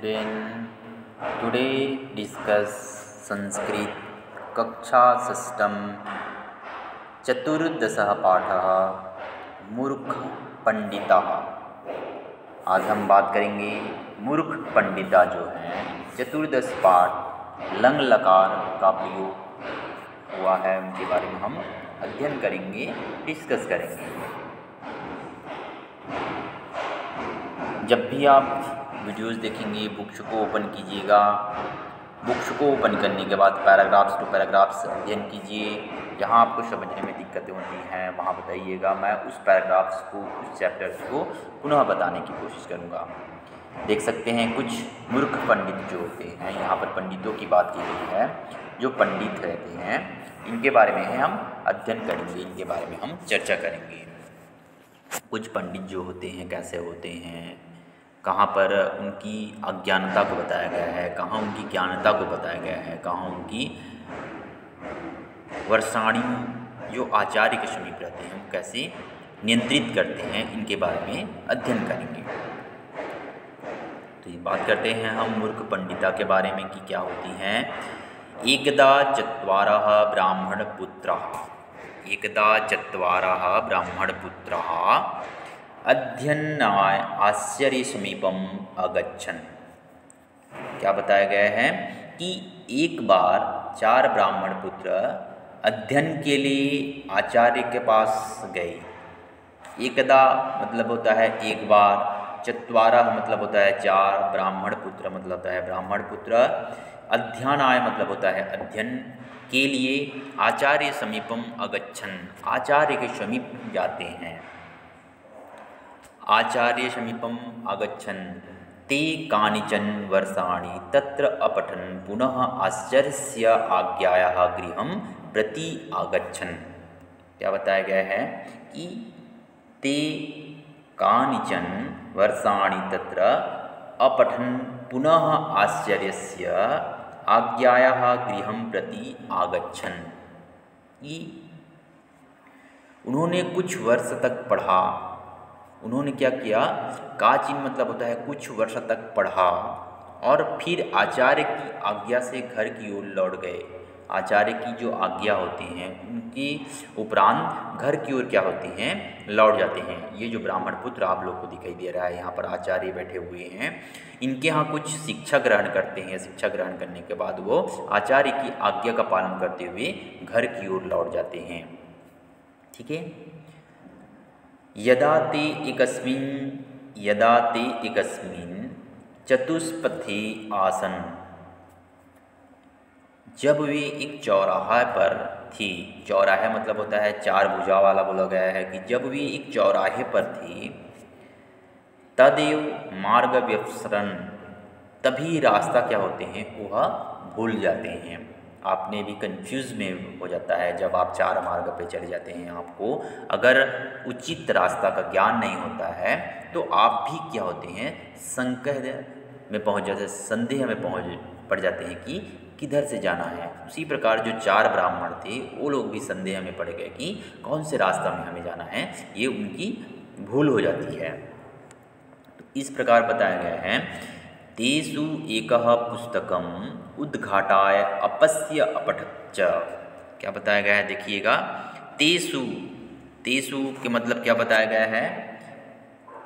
student, today discuss Sanskrit कक्षा षष्ठम चतुर्दशः पाठः मूर्ख पंडिता। आज हम बात करेंगे मूर्ख पंडिता जो हैं चतुर्दश पाठ लंग लकार का प्रयोग हुआ है उनके बारे में हम अध्ययन करेंगे, डिस्कस करेंगे। जब भी आप वीडियोस देखेंगे बुक्स को ओपन कीजिएगा। बुक्स को ओपन करने के बाद पैराग्राफ्स टू पैराग्राफ्स अध्ययन कीजिए। जहाँ आपको समझने में दिक्कतें होती हैं वहाँ बताइएगा। मैं उस पैराग्राफ्स को, उस चैप्टर्स को पुनः बताने की कोशिश करूँगा। देख सकते हैं कुछ मूर्ख पंडित जो होते हैं, यहाँ पर पंडितों की बात की गई है। जो पंडित रहते हैं इनके बारे में हम अध्ययन करेंगे, इनके बारे में हम चर्चा करेंगे। कुछ पंडित जो होते हैं कैसे होते हैं, कहाँ पर उनकी अज्ञानता को बताया गया है, कहाँ उनकी ज्ञानता को बताया गया है, कहाँ उनकी वर्षाणी जो आचार्य के समीप रहते हैं वो कैसे नियंत्रित करते हैं, इनके बारे में अध्ययन करेंगे। तो ये बात करते हैं हम मूर्ख पंडिता के बारे में कि क्या होती हैं। एकदा चत्वारः ब्राह्मणपुत्राः, एकदा चत्वारः ब्राह्मणपुत्राः अध्ययनाय आचार्य समीपम अगच्छन्। क्या बताया गया है कि एक बार 4 ब्राह्मण पुत्र अध्ययन के लिए आचार्य के पास गए। एकदा मतलब होता है एक बार, चत्वारः मतलब होता है 4, ब्राह्मण पुत्र मतलब होता है ब्राह्मण पुत्र, अध्ययनाय मतलब होता है अध्ययन के लिए, आचार्य समीपम अगच्छन् आचार्य के समीप जाते हैं। आचार्य समीपम अगच्छन् ते कानिचन वर्षाणि तत्र अपठन् पुनः आचार्यस्य आज्ञायाः गृहं प्रति आगच्छन्। क्या बताया गया है कि ते कानिचन वर्षाणि तत्र अपठन् पुनः आचार्यस्य आज्ञायाः गृहं प्रति आगच्छन्। कि उन्होंने कुछ वर्ष तक पढ़ा। उन्होंने क्या किया, काचिन मतलब होता है कुछ वर्ष तक पढ़ा और फिर आचार्य की आज्ञा से घर की ओर लौट गए। आचार्य की जो आज्ञा होती हैं उनके उपरांत घर की ओर क्या होती हैं, लौट जाते हैं। ये जो ब्राह्मण पुत्र आप लोग को दिखाई दे रहा है, यहाँ पर आचार्य बैठे हुए हैं, इनके यहाँ कुछ शिक्षा ग्रहण करते हैं। शिक्षा ग्रहण करने के बाद वो आचार्य की आज्ञा का पालन करते हुए घर की ओर लौट जाते हैं। ठीक है। यदा ते एकस्मिन् चतुष्पथे आसन, जब वे एक चौराहा पर थी। चौराहा मतलब होता है 4 भुजा वाला बोला गया है कि जब वे एक चौराहे पर थे, तदेव मार्ग व्यवसरन्, तभी रास्ता क्या होते हैं वह भूल जाते हैं। आपने भी कंफ्यूज में हो जाता है जब आप 4 मार्ग पे चले जाते हैं। आपको अगर उचित रास्ता का ज्ञान नहीं होता है तो आप भी क्या होते हैं, संदेह में पहुंच जाते हैं, संदेह में पड़ जाते हैं कि किधर से जाना है। उसी प्रकार जो 4 ब्राह्मण थे वो लोग भी संदेह में पड़ गए कि कौन से रास्ता में हमें जाना है, ये उनकी भूल हो जाती है। तो इस प्रकार बताया गया है, तेषु एकः पुस्तकम् उद्घाटाय अपस्य अपठच्च। क्या बताया गया है, देखिएगा। तेषु, तेषु के मतलब क्या बताया गया है,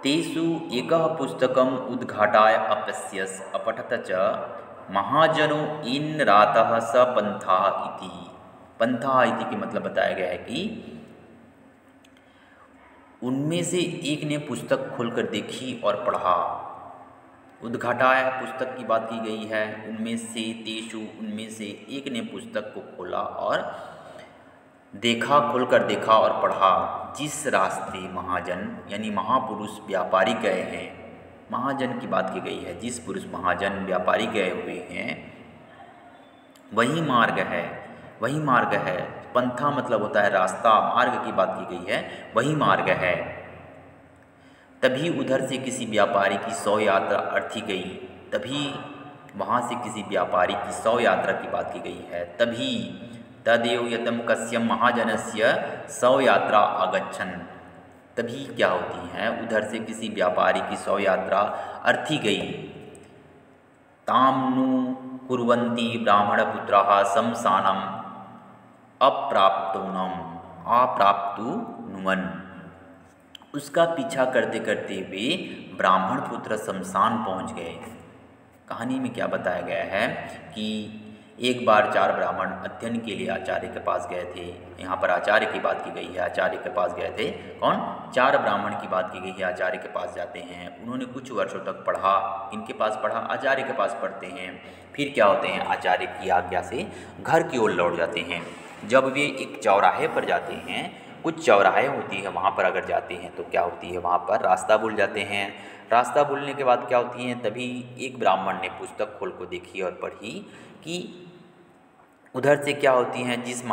तेषु एकः पुस्तकम् उद्घाटाय अपस्य अपठत च महाजनो इन रातः स पंथः इति। पंथः इति के मतलब बताया गया है कि उनमें से एक ने पुस्तक खोलकर देखी और पढ़ा। उद्घाटाय पुस्तक की बात की गई है। उनमें से तेषु, उनमें से एक ने पुस्तक को खोला और देखा, खोलकर देखा और पढ़ा। जिस रास्ते महाजन यानी महापुरुष व्यापारी गए हैं, महाजन की बात की गई है, जिस पुरुष महाजन व्यापारी गए हुए हैं वही मार्ग है, वही मार्ग है। पंथा मतलब होता है रास्ता, मार्ग की बात की गई है, वही मार्ग है। तभी उधर से किसी व्यापारी की 100 यात्रा अर्थी गई। तभी वहाँ से किसी व्यापारी की 100 यात्रा की बात की गई है। तभी तदेव यतम कस्यम महाजनस्य 100 यात्रा आगच्छन्। तभी क्या होती हैं, उधर से किसी व्यापारी की 100 यात्रा अर्थी गई। ताम्नु कुर्वन्ति ब्राह्मणपुत्राः शमशानम् अप्राप्तुनुवन। उसका पीछा करते करते वे ब्राह्मण पुत्र शमशान पहुंच गए। कहानी में क्या बताया गया है कि एक बार 4 ब्राह्मण अध्ययन के लिए आचार्य के पास गए थे। यहाँ पर आचार्य की बात की गई है, आचार्य के पास गए थे। कौन? 4 ब्राह्मण की बात की गई है। आचार्य के पास जाते हैं, उन्होंने कुछ वर्षों तक पढ़ा, इनके पास पढ़ा, आचार्य के पास पढ़ते हैं। फिर क्या होते हैं? आचार्य की आज्ञा से घर की ओर लौट जाते हैं। जब वे एक चौराहे पर जाते हैं, कुछ चौराहे होती है वहाँ पर अगर जाते हैं तो क्या होती है, वहाँ पर रास्ता भूल जाते हैं। रास्ता भूलने के बाद क्या होती है, तभी एक ब्राह्मण ने पुस्तक खोल को देखी और पढ़ी कि उधर से क्या होती हैं, जिस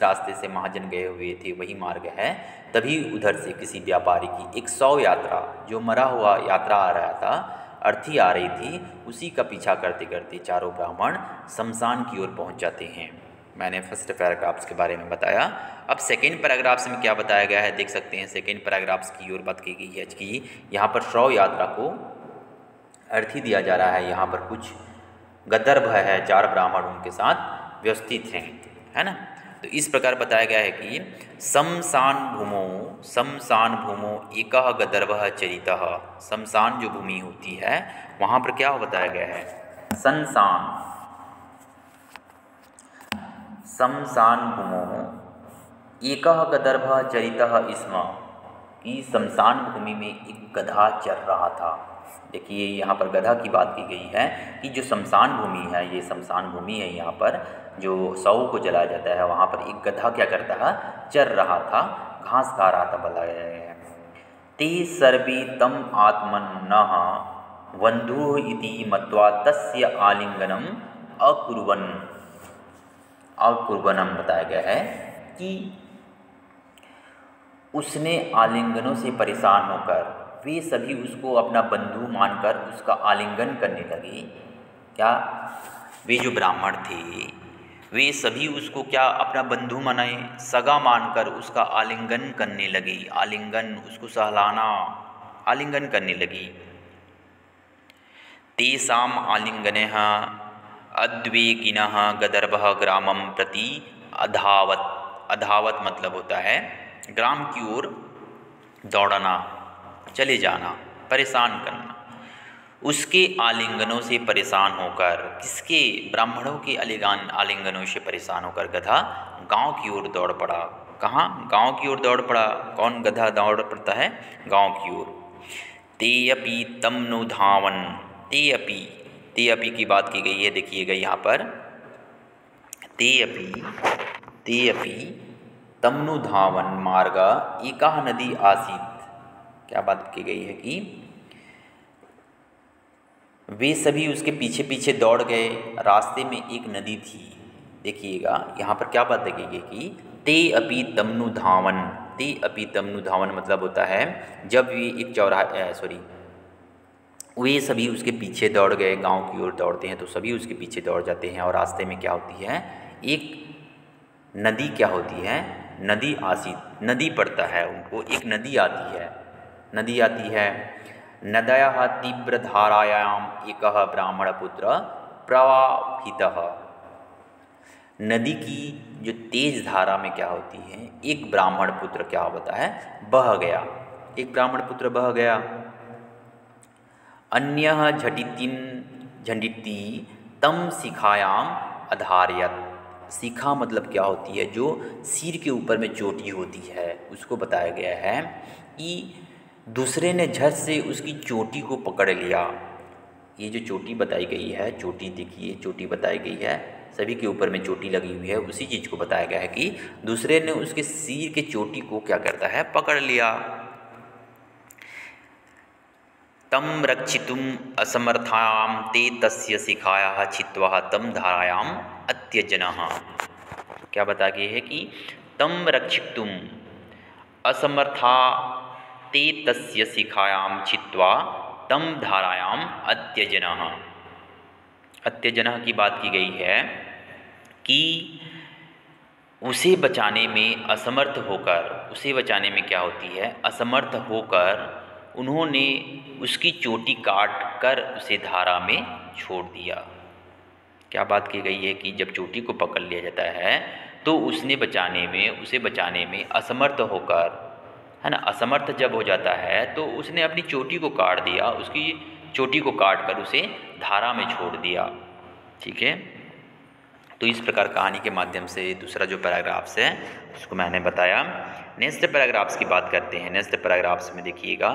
रास्ते से महाजन गए हुए थे वही मार्ग है। तभी उधर से किसी व्यापारी की एक 100 यात्रा, जो मरा हुआ यात्रा आ रहा था, अर्थी आ रही थी, उसी का पीछा करते करते चारों ब्राह्मण शमशान की ओर पहुंच जाते हैं। मैंने फर्स्ट पैराग्राफ्स के बारे में बताया। अब सेकेंड पैराग्राफ्स में क्या बताया गया है देख सकते हैं। सेकेंड पैराग्राफ्स की ओर बात की गई है कि यहाँ पर 100 यात्रा को अर्थी दिया जा रहा है। यहाँ पर कुछ गंधर्व है, 4 ब्राह्मण उनके साथ व्यवस्थित हैं, है ना। तो इस प्रकार बताया गया है कि शमशान भूमो एकः गंधर्वः चरितः। शमशान जो भूमि होती है वहाँ पर क्या बताया गया है, शमशान भूमो एकः गंधर्वः चरितः स्म, कि शमशान भूमि में एक गधा चर रहा था। देखिए यहाँ पर गधा की बात की गई है कि जो शमशान भूमि है, ये शमशान भूमि है, यहाँ पर जो शव को जलाया जाता है वहाँ पर एक गधा क्या करता है, चर रहा था, घास खा रहा था। बताया गया है ते सर्वे तम आत्मनः बन्धुः इति मत्वा तस्य आलिंगनम अकुर्वनम। बताया गया है कि उसने आलिंगनों से परेशान होकर वे सभी उसको अपना बंधु मानकर उसका आलिंगन करने लगे। क्या? वे जो ब्राह्मण थे वे सभी उसको क्या अपना बंधु माने, सगा मानकर उसका आलिंगन करने लगे। आलिंगन, उसको सहलाना, आलिंगन करने लगी। तेषाम आलिंगनः अद्वेगिनः गंधर्वः ग्रामं प्रति अधावत मतलब होता है ग्राम की ओर दौड़ना, चले जाना, परेशान करना। उसके आलिंगनों से परेशान होकर, किसके? ब्राह्मणों के आलिंगनों से परेशान होकर गधा गांव की ओर दौड़ पड़ा। कहाँ? गांव की ओर दौड़ पड़ा। कौन गधा दौड़ पड़ता है? गांव की ओर। ते अपि तम नु धावन, ते अपि की बात की गई है। देखिएगा यहाँ पर ते अपि तमनु धावन मार्ग एका नदी आसीत। क्या बात की गई है कि वे सभी उसके पीछे पीछे दौड़ गए। रास्ते में एक नदी थी। देखिएगा यहाँ पर क्या बात की गई कि ते अपि तमनु धावन। ते अपि तमनु धावन मतलब होता है जब वे एक वे सभी उसके पीछे दौड़ गए। गांव की ओर दौड़ते हैं तो सभी उसके पीछे दौड़ जाते हैं। और रास्ते में क्या होती है, एक नदी क्या होती है, नदी आसीत, नदी पड़ता है उनको, एक नदी आती है। नद्याः तीव्रधारायाम् एकः ब्राह्मणपुत्र प्रवाहितः। नदी की जो तेज धारा में क्या होती है, एक ब्राह्मण पुत्र क्या होता है, बह गया। एक ब्राह्मण पुत्र बह गया। अन्यः झटिति तम शिखायाम अधारयत। शिखा मतलब क्या होती है, जो सिर के ऊपर में चोटी होती है, उसको बताया गया है कि दूसरे ने झट से उसकी चोटी को पकड़ लिया। ये जो चोटी बताई गई है, चोटी देखिए, चोटी बताई गई है, सभी के ऊपर में चोटी लगी हुई है। उसी चीज़ को बताया गया है कि दूसरे ने उसके सिर के चोटी को क्या करता है, पकड़ लिया। तम रक्षितुम असमर्थायाम ते तस्य शिखायाः छित्त्वा तम धारायाम अत्यजनः। क्या बताया गया है कि तम रक्षितुम असमर्था ते तस्य शिखायाम छित्त्वा तम धारायाम अत्यजनः। अत्यजनः की बात की गई है कि उसे बचाने में असमर्थ होकर, उसे बचाने में क्या होती है, असमर्थ होकर उन्होंने उसकी चोटी काट कर उसे धारा में छोड़ दिया। क्या बात की गई है कि जब चोटी को पकड़ लिया जाता है तो उसे बचाने में असमर्थ होकर, है ना, असमर्थ जब हो जाता है तो उसने अपनी चोटी को काट दिया, उसकी चोटी को काट कर उसे धारा में छोड़ दिया। ठीक है, तो इस प्रकार कहानी के माध्यम से दूसरा जो पैराग्राफ्स है उसको मैंने बताया। नेक्स्ट पैराग्राफ्स की बात करते हैं। नेक्स्ट पैराग्राफ्स में देखिएगा,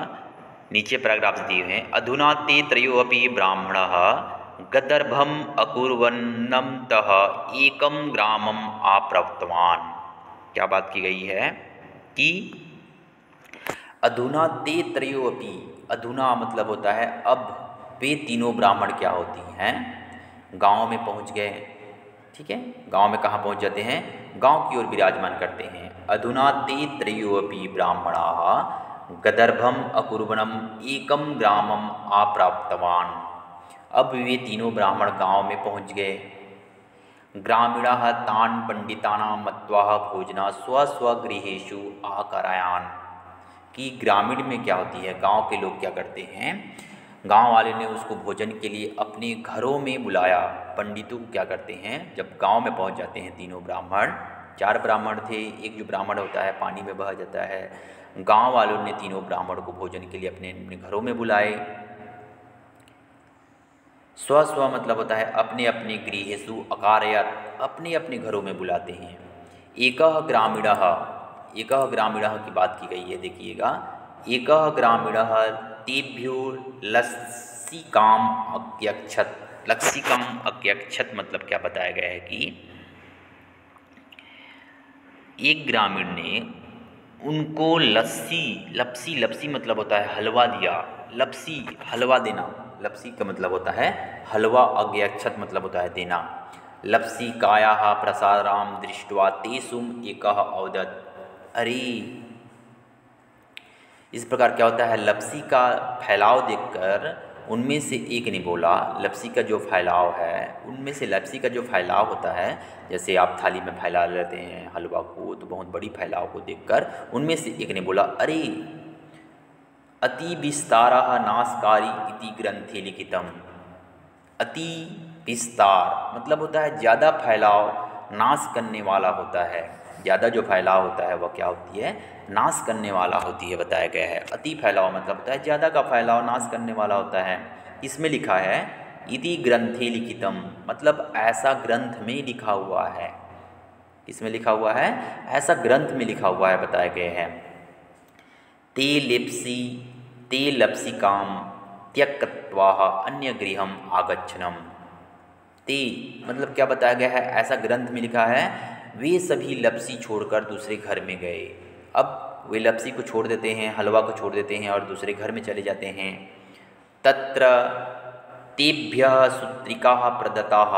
नीचे पैराग्राफ्स दिए हैं। अधुना ते त्रयोऽपि ब्राह्मणः गदर्भम अकुर्वन्नं तः एकम ग्रामम आप्राप्तवान। क्या बात की गई है कि अधुना ते त्रयोऽपि, अधुना मतलब होता है अब, वे तीनों ब्राह्मण क्या होती हैं, गांव में पहुंच गए। ठीक है, गांव में कहाँ पहुंच जाते हैं, गांव की ओर विराजमान करते हैं। अधुना ते त्रयोऽपि ब्राह्मणाः गदर्भम अकुर्वणम एकम ग्रामम आप्राप्तवान। अब वे तीनों ब्राह्मण गांव में पहुंच गए। ग्रामीणाः तान् पंडितानां मत्वा भोजना स्वस्वगृहेषु आकारयान। कि ग्रामीण में क्या होती है, गांव के लोग क्या करते हैं, गांव वाले ने उसको भोजन के लिए अपने घरों में बुलाया। पंडितों क्या करते हैं, जब गांव में पहुंच जाते हैं तीनों ब्राह्मण, 4 ब्राह्मण थे, एक जो ब्राह्मण होता है पानी में बह जाता है, गांव वालों ने तीनों ब्राह्मण को भोजन के लिए अपने अपने घरों में बुलाए। स्व मतलब होता है अपने अपने गृहेषु अकारयत, अपने अपने घरों में बुलाते हैं। एकः ग्रामीणः, एकः ग्रामीणः की बात की गई है, देखिएगा। एकः ग्रामीणः तेभ्यो लस्सिकाम अत्यक्षत। लस्सिकाम अत्यक्षत मतलब क्या बताया गया है कि एक ग्रामीण ने उनको लप्सी मतलब होता है हलवा दिया। लप्सी हलवा देना, लप्सी का मतलब होता है हलवा, अज्ञक्षत मतलब होता है देना। लप्सी कायाः प्रसाराम दृष्ट्वा तेषुम एकः अवदत्। अरे, इस प्रकार क्या होता है, लप्सी का फैलाव देखकर उनमें से एक ने बोला, लप्सी का जो फैलाव है, उनमें से लप्सी का जो फैलाव होता है, जैसे आप थाली में फैला लेते हैं हलवा को, तो बहुत बड़ी फैलाव को देखकर उनमें से एक ने बोला, अरे अति विस्तारः नाशकारी इति ग्रंथे लिखितम्। अति विस्तार मतलब होता है ज़्यादा फैलाव, नाश करने वाला होता है। ज़्यादा जो फैलाव होता है वह क्या होती है, नाश करने वाला होती है, बताया गया है। अति फैलाव मतलब होता है ज़्यादा का फैलाव, नाश करने वाला होता है। इसमें लिखा है इति ग्रंथे लिखितम, मतलब ऐसा ग्रंथ में लिखा हुआ है। इसमें लिखा हुआ है, ऐसा ग्रंथ में लिखा हुआ है, बताया गया है। ते लप्सिकाम त्यक्त्वा अन्य गृहम आगच्छनम। ते मतलब क्या बताया गया है, ऐसा ग्रंथ में लिखा है, वे सभी लप्सी छोड़कर दूसरे घर में गए। अब वे लप्सी को छोड़ देते हैं, हलवा को छोड़ देते हैं और दूसरे घर में चले जाते हैं। तत्र तेभ्यः सूत्रिकाः प्रदत्ताः।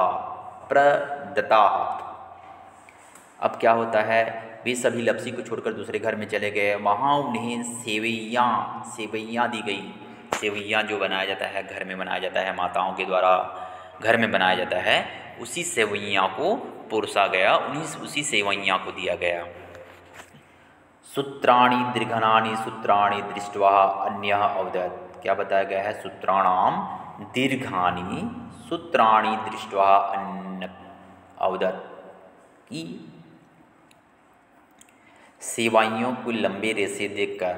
अब क्या होता है, वे सभी लप्सी को छोड़कर दूसरे घर में चले गए। वहाँ उन्हें सेवैयाँ दी गई। सेवैयाँ जो बनाया जाता है, घर में बनाया जाता है, माताओं के द्वारा घर में बनाया जाता है, उसी सेवैयाँ को परोसा गया, उसी सेवैयाँ को दिया गया। सूत्राणि दीर्घनानि सूत्राणि दृष्ट्वा अन्यः अवदत्। क्या बताया गया है, सूत्राणाम दीर्घानि सूत्राणि दृष्ट्वा अन्य अवदत्, कि सेवैयों को लंबे रेसे देखकर,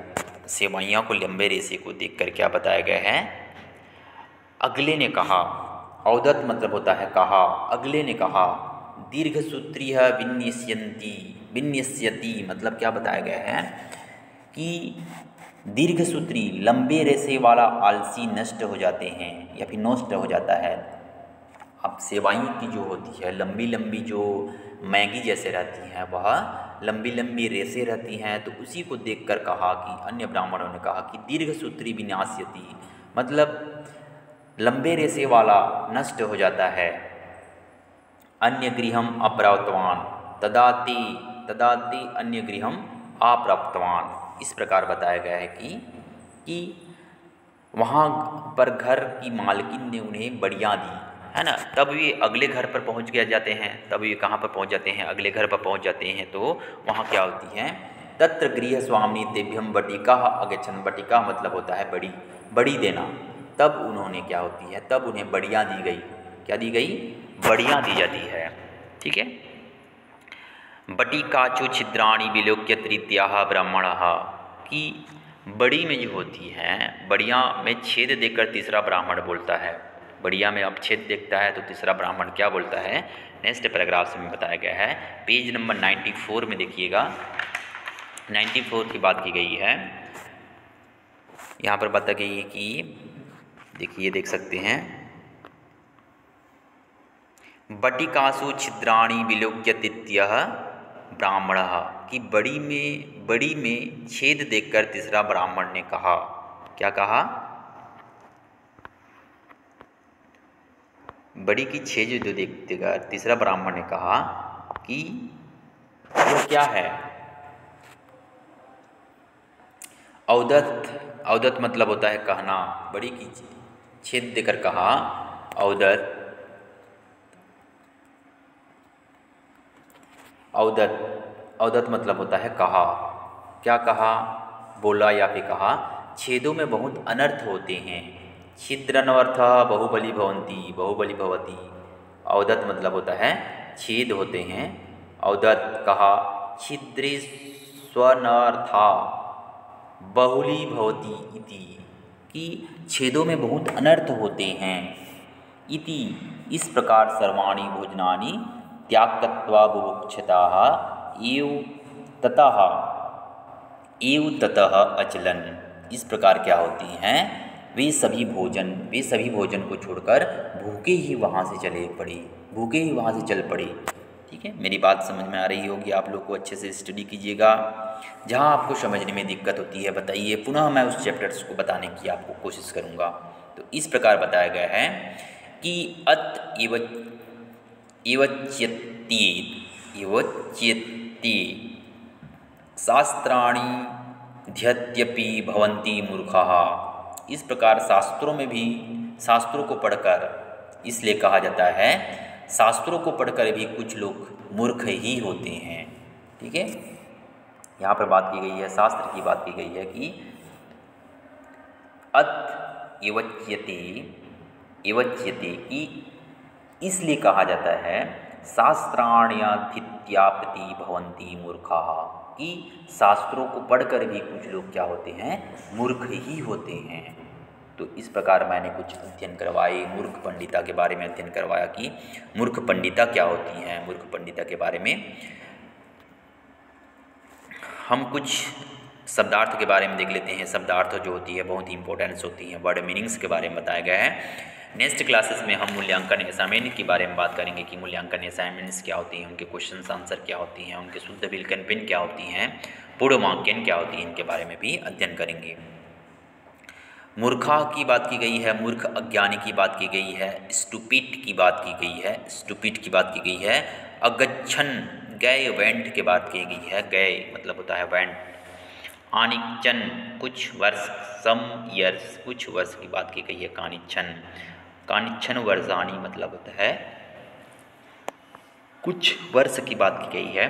सेवैयों को लंबे रेसे को देखकर क्या बताया गया है, अगले ने कहा। अवदत् मतलब होता है कहा, अगले ने कहा। दीर्घसूत्रीः विन्यस्यति मतलब क्या बताया गया है कि दीर्घसूत्री लंबे रेसे वाला आलसी नष्ट हो जाते हैं या फिर नष्ट हो जाता है। अब सेवाई की जो होती है लंबी लंबी, जो मैगी जैसे रहती हैं, वह लंबी लंबी रेसे रहती हैं, तो उसी को देखकर कहा कि अन्य ब्राह्मणों ने कहा कि दीर्घसूत्री विनाश्यति मतलब लंबे रेसे वाला नष्ट हो जाता है। अन्य गृहम अप्राप्तवान तदाति अन्य गृहम अप्राप्तवान। इस प्रकार बताया गया है कि वहाँ पर घर की मालकिन ने उन्हें बढ़िया दी, है ना। तब ये अगले घर पर पहुँच गया जाते हैं, तब ये कहाँ पर पहुँच जाते हैं, अगले घर पर पहुँच जाते हैं। तो वहाँ क्या होती है तत्र गृहस्वामिनी तेभ्यम बटिका अगच्छन्। बटिका मतलब होता है बड़ी, बड़ी देना। तब उन्होंने क्या होती है, तब उन्हें बड़ियाँ दी गई। क्या दी गई? बड़ियाँ दी जाती है। ठीक है। बटिकाचु छिद्राणि विलोक्य तृतीयाः ब्राह्मणः, कि बड़ी में जो होती हैं, बढ़िया में छेद देकर तीसरा ब्राह्मण बोलता है। बढ़िया में अब छेद देखता है तो तीसरा ब्राह्मण क्या बोलता है, नेक्स्ट पैराग्राफ में बताया गया है। पेज नंबर 94 में देखिएगा, 94 की बात की गई है। यहाँ पर बता गई है कि देखिए, देख सकते हैं, बटिकासु छिद्राणि विलोक्य तृतीयः ब्राह्मणः, कि बड़ी में छेद देखकर तीसरा ब्राह्मण ने कहा। क्या कहा? बड़ी की छेद जो देखकर तीसरा ब्राह्मण ने कहा कि यह क्या है? औदत। औदत मतलब होता है कहना। बड़ी की छेद देकर कहा औदत। औदत मतलब होता है कहा। क्या कहा? बोला या फिर कहा, छेदों में बहुत अनर्थ होते हैं। छिद्रनवर्थः बहुबली भवन्ति, बहुबली भवति। औदत मतलब होता है छेद होते हैं। औदत कहा, छिद्रे स्वनर्था बहुली भवति इति, कि छेदों में बहुत अनर्थ होते हैं। इति, इस प्रकार सर्वाणि भोजनानि त्याक्त्वा बुभुक्षताः एव ततः अचलन। इस प्रकार क्या होती हैं, वे सभी भोजन को छोड़कर भूखे ही वहाँ से चल पड़े। ठीक है, मेरी बात समझ में आ रही होगी आप लोग को। अच्छे से स्टडी कीजिएगा। जहाँ आपको समझने में दिक्कत होती है बताइए, पुनः मैं उस चैप्टर्स को बताने की आपको कोशिश करूँगा। तो इस प्रकार बताया गया है कि अत एवच्येति शास्त्राणि ध्यत्यपि भवन्ति मूर्खाः। इस प्रकार शास्त्रों को पढ़कर, इसलिए कहा जाता है शास्त्रों को पढ़कर भी कुछ लोग मूर्ख ही होते हैं। ठीक है, यहाँ पर बात की गई है, शास्त्र की बात की गई है कि अत एवच्यते कि इसलिए कहा जाता है शास्त्राण्यधीत्यापि भवन्ति मूर्खाः, कि शास्त्रों को पढ़कर भी कुछ लोग क्या होते हैं, मूर्ख ही होते हैं। तो इस प्रकार मैंने कुछ अध्ययन करवाए, मूर्ख पंडिता के बारे में अध्ययन करवाया कि मूर्ख पंडिता क्या होती हैं। मूर्ख पंडिता के बारे में हम कुछ शब्दार्थ के बारे में देख लेते हैं। शब्दार्थ जो होती है बहुत ही इंपॉर्टेंस होती है, वर्ड मीनिंग्स के बारे में बताया गया है। नेक्स्ट क्लासेस में हम मूल्यांकन असाइनमेंट के बारे में बात करेंगे कि मूल्यांकन असाइनमेंट्स क्या होती हैं, उनके क्वेश्चन आंसर क्या होती हैं, उनके शुद्ध विकल्प पेन क्या होती हैं, पूर्वमांकन क्या होती है, इनके बारे में भी अध्ययन करेंगे। मूर्खा की बात की गई है, मूर्ख अज्ञानी की बात की गई है, स्टूपिड की बात की गई है, अगच्छन गए वेंट की बात की गई है, गए मतलब होता है वेंट। आनिचन कुछ वर्ष, सम ईयर्स कुछ वर्ष की बात की गई है। कानिच्छन वर्षाणी मतलब होता है कुछ वर्ष की बात की गई है।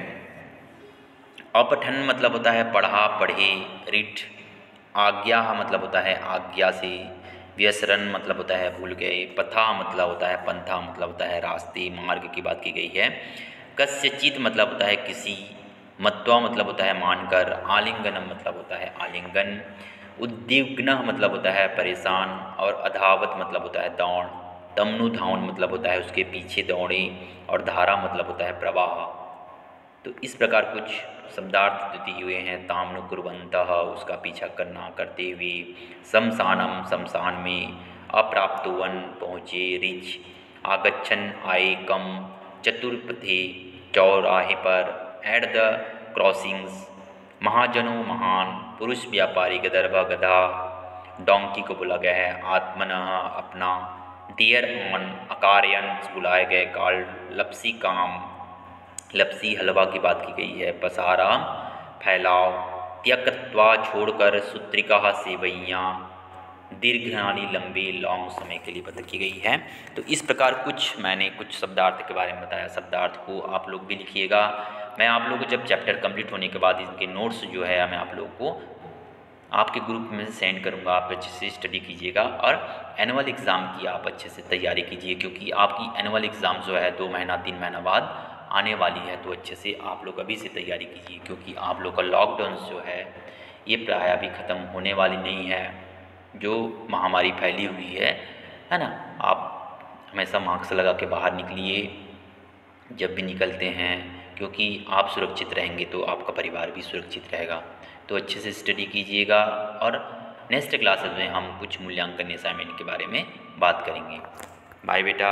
अपठन मतलब होता है पढ़ा, पढ़े, रीड। आज्ञा मतलब होता है आज्ञा से। व्यसरण मतलब होता है भूल गए। पथा मतलब होता है पंथा मतलब होता है रास्ते, मार्ग की बात की गई है। कस्यचित मतलब होता है किसी। मत्वा मतलब होता है मानकर। आलिंगनम मतलब होता है आलिंगन। उद्विग्न मतलब होता है परेशान। और अधावत मतलब होता है दौड़। तमनु धावन मतलब होता है उसके पीछे दौड़े। और धारा मतलब होता है प्रवाह। तो इस प्रकार कुछ शब्दार्थ दिए हुए हैं। तामनु कुर्वन्तः उसका पीछा करना, करते हुए। शमशानम शमशान में। अप्राप्तवन पहुँचे, रिच। आगच्छन आए, कम। चतुर्पथे चौराहे पर। At the crossings. महाजनों महान। पुरुष व्यापारी गदर्भ गधा। डोंकी को बोला गया है। आत्मनः अपना। डियर ऑन अकार्यन बुलाए गए। काल लपसी काम। लपसी हलवा की बात की गई है। पसारा फैलाव। त्यक्त्वा छोड़कर। सूत्रिका सेवैयाँ। दीर्घकाली लंबी लॉन्ग समय के लिए बता की गई है। तो इस प्रकार मैंने कुछ शब्दार्थ के बारे में बताया। शब्दार्थ को आप लोग भी लिखिएगा। मैं आप लोगों को जब चैप्टर कंप्लीट होने के बाद इनके नोट्स जो है मैं आप लोगों को आपके ग्रुप में सेंड करूंगा। आप अच्छे से स्टडी कीजिएगा और एनुअल एग्ज़ाम की आप अच्छे से तैयारी कीजिए, क्योंकि आपकी एनुअल एग्ज़ाम जो है 2 महीना 3 महीना बाद आने वाली है। तो अच्छे से आप लोग अभी से तैयारी कीजिए, क्योंकि आप लोग का लॉकडाउन जो है ये प्राय अभी ख़त्म होने वाली नहीं है। जो महामारी फैली हुई है ना। आप हमेशा मास्क लगा के बाहर निकलिए जब भी निकलते हैं, क्योंकि आप सुरक्षित रहेंगे तो आपका परिवार भी सुरक्षित रहेगा। तो अच्छे से स्टडी कीजिएगा और नेक्स्ट क्लासेस में हम कुछ मूल्यांकन असाइनमेंट के बारे में बात करेंगे। बाय बेटा।